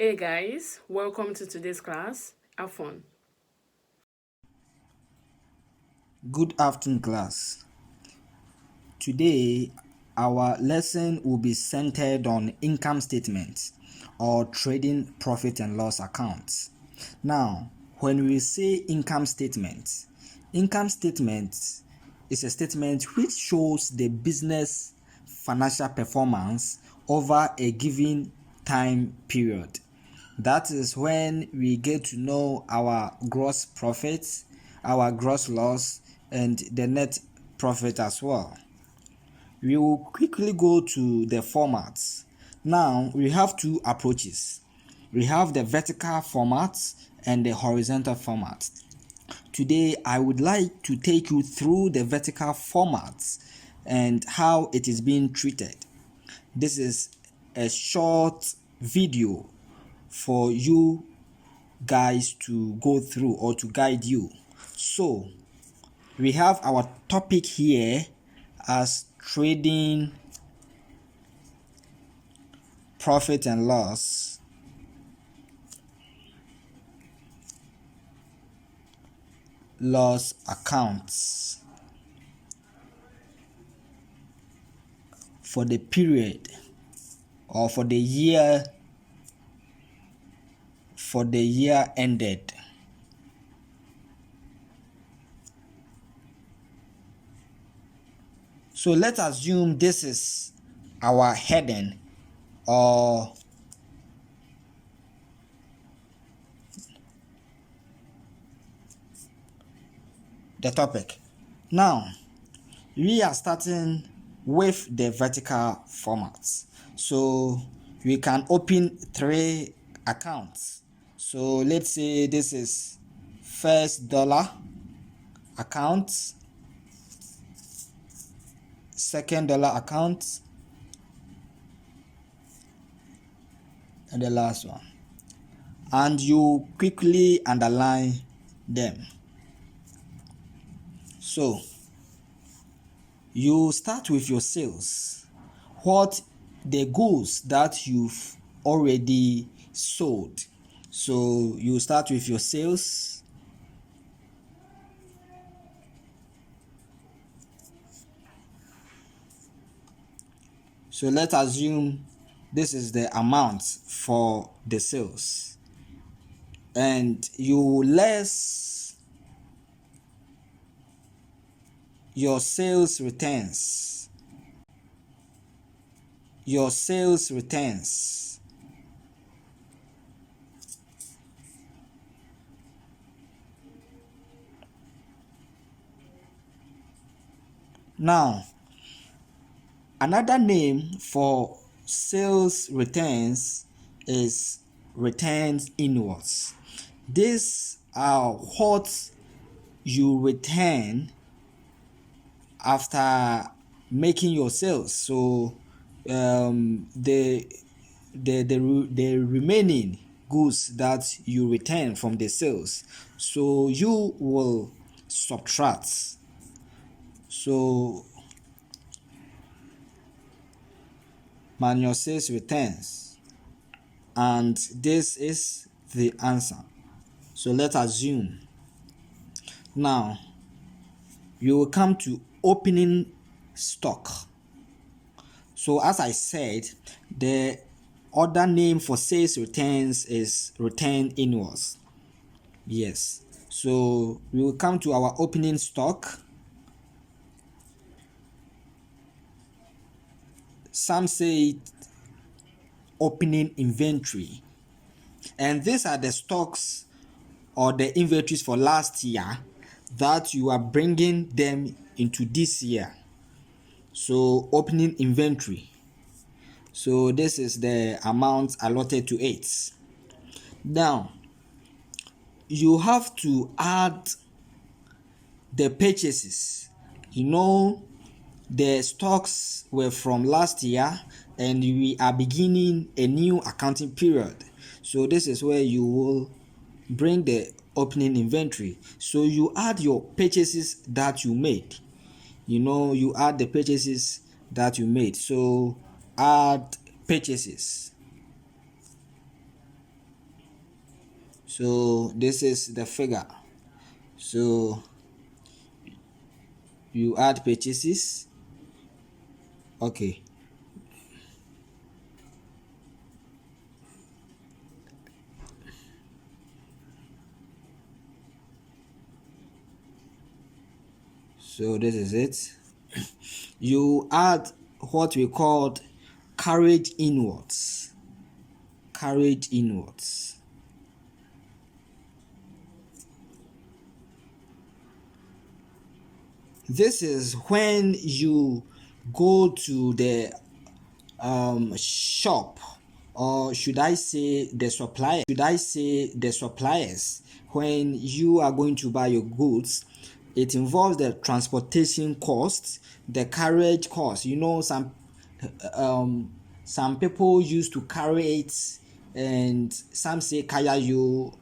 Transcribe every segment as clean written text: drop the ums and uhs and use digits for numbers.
Hey guys, welcome to today's class. Have fun. Good afternoon, class. Today, our lesson will be centered on income statements or trading profit and loss accounts. Now, when we say income statement is a statement which shows the business financial performance over a given time period. That is when we get to know our gross profits, our gross loss, and the net profit as well. We will quickly go to the formats. Now we have two approaches. We have the vertical format and the horizontal format. Today I would like to take you through the vertical formats and how it is being treated. This is a short video for you guys to go through or to guide you. So we have our topic here as trading profit and loss accounts for the period or for the year ended. So let's assume this is our heading or the topic. Now we are starting with the vertical formats. So we can open three accounts. So let's say this is first dollar account, second dollar account, and the last one. And you quickly underline them. So you start with your sales. What the goods that you've already sold. So you start with your sales. So let's assume this is the amount for the sales. And you less your sales returns. Your sales returns. Now, another name for sales returns is returns inwards. These are what you return after making your sales. So the remaining goods that you return from the sales, so you will subtract. So manual sales returns, and this is the answer. So let's assume now you will come to opening stock. So as I said, the other name for sales returns is return inwards. Yes. So we will come to our opening stock. Some say opening inventory. And these are the stocks or the inventories for last year that you are bringing them into this year. So opening inventory. So this is the amount allotted to it. Now, you have to add the purchases. The stocks were from last year and we are beginning a new accounting period. So this is where you will bring the opening inventory. So you add your purchases that you made. You add the purchases that you made. So add purchases. So this is the figure. So you add purchases. Okay. So this is it. You add what we called carriage inwards. Carriage inwards. This is when you go to the shop, or should I say the suppliers, when you are going to buy your goods. It involves the transportation costs, the carriage cost. Some people used to carry it, and some say kaya you.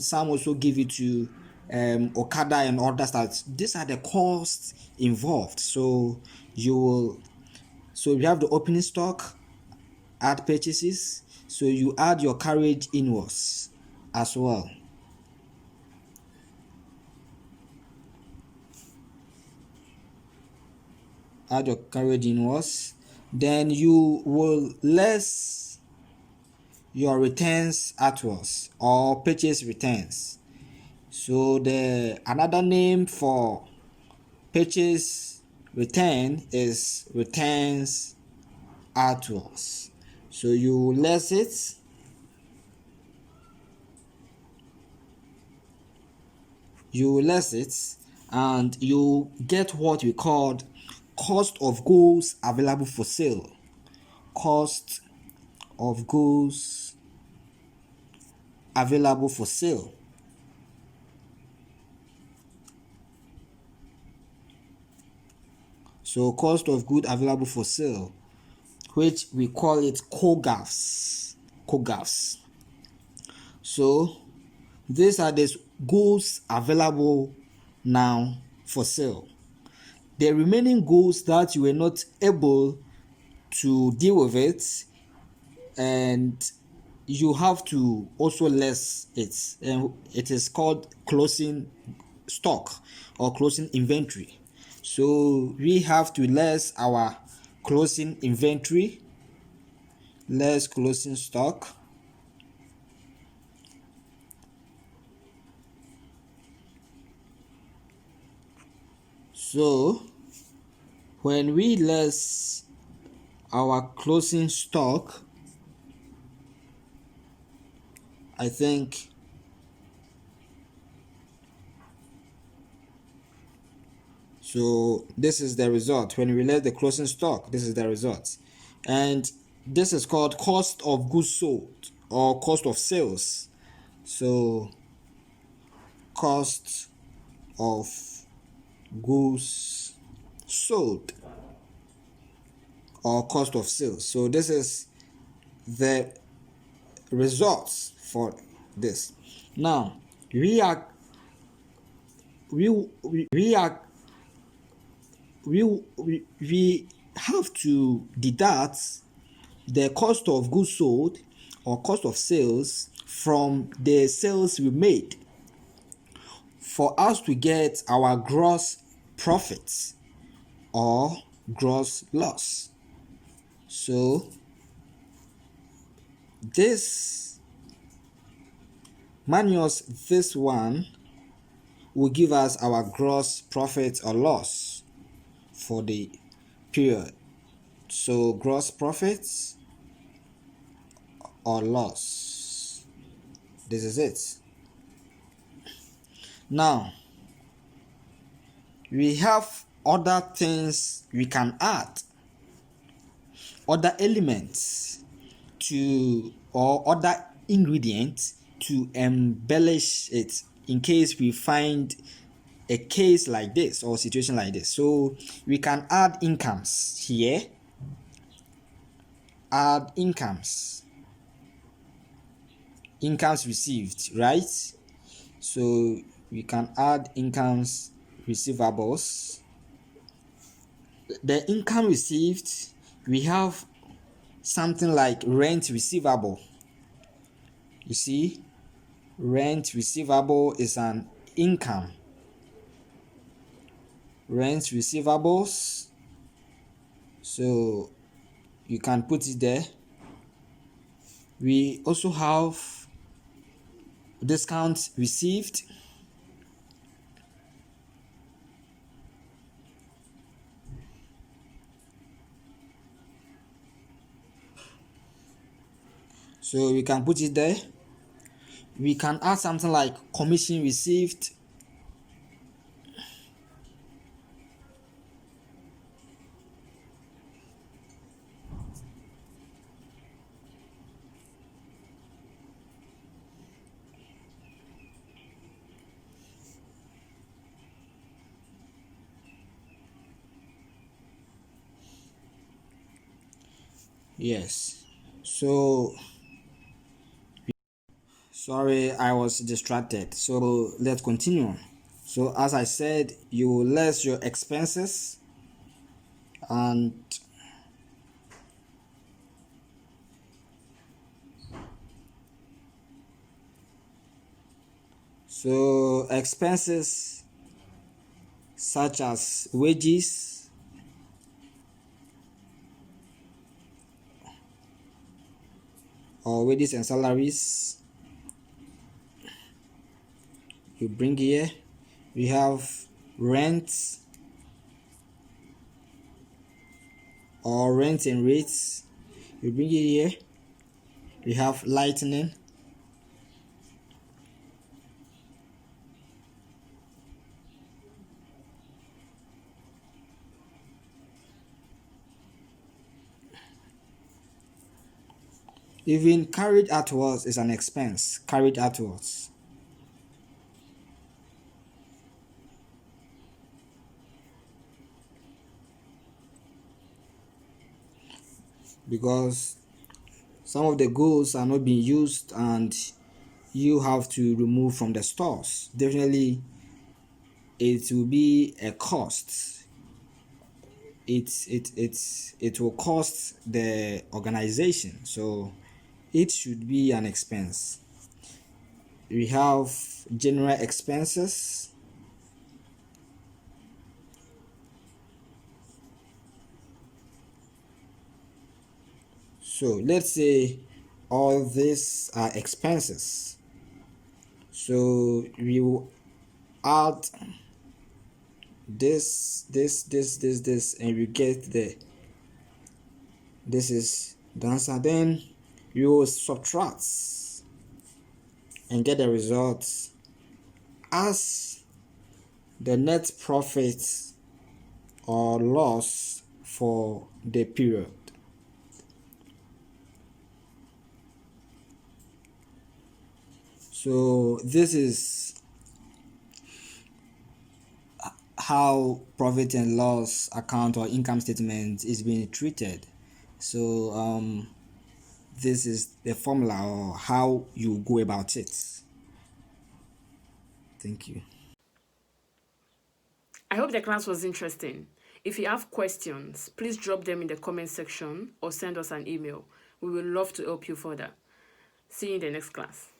Some also give it to Okada and other stuff. These are the costs involved. So you have the opening stock, add purchases. So you add your carriage inwards as well. Add your carriage inwards. Then you will less your returns outwards, or purchase returns. So the another name for purchase return is returns outwards. So you less it. And you get what we called cost of goods available for sale. Cost of goods available for sale. So cost of goods available for sale, which we call it COGAFs. So these are the goods available now for sale. The remaining goods that you were not able to deal with it, and you have to also less it, and it is called closing stock or closing inventory. So we have to less our closing inventory, less closing stock. So when we less our closing stock, I think so this is the result. When we less the closing stock, this is the result. And this is called cost of goods sold or cost of sales. So cost of goods sold or cost of sales. So this is the results for this. Now we have to deduct the cost of goods sold or cost of sales from the sales we made for us to get our gross profits or gross loss. So this one will give us our gross profit or loss for the period. So gross profits or loss, this is it. Now we have other things we can add, other elements to, or other ingredients to embellish it in case we find a case like this or situation like this. So we can add incomes here. Add incomes received, right? So we can add incomes receivables. The income received, we have something like rent receivable. You see, Rent receivable is an income. Rent receivables, so you can put it there. We also have discount received. So we can put it there. We can add something like commission received. Yes. So sorry, I was distracted. So let's continue. So as I said, you will less your expenses, and so expenses such as wages, or wages and salaries, you bring here. We have rent or rent and rates, you bring it here. We have lightning, even carried outwards is an expense. Carried outwards, because some of the goods are not being used and you have to remove from the stores. Definitely it will be a cost. It will cost the organization, so it should be an expense. We have general expenses, so let's say all these are expenses, so we will add this, and we get this is the answer. Then you will subtract and get the results as the net profit or loss for the period. So this is how profit and loss account or income statement is being treated. So this is the formula or how you go about it. Thank you. I hope the class was interesting. If you have questions, please drop them in the comment section or send us an email. We will love to help you further. See you in the next class.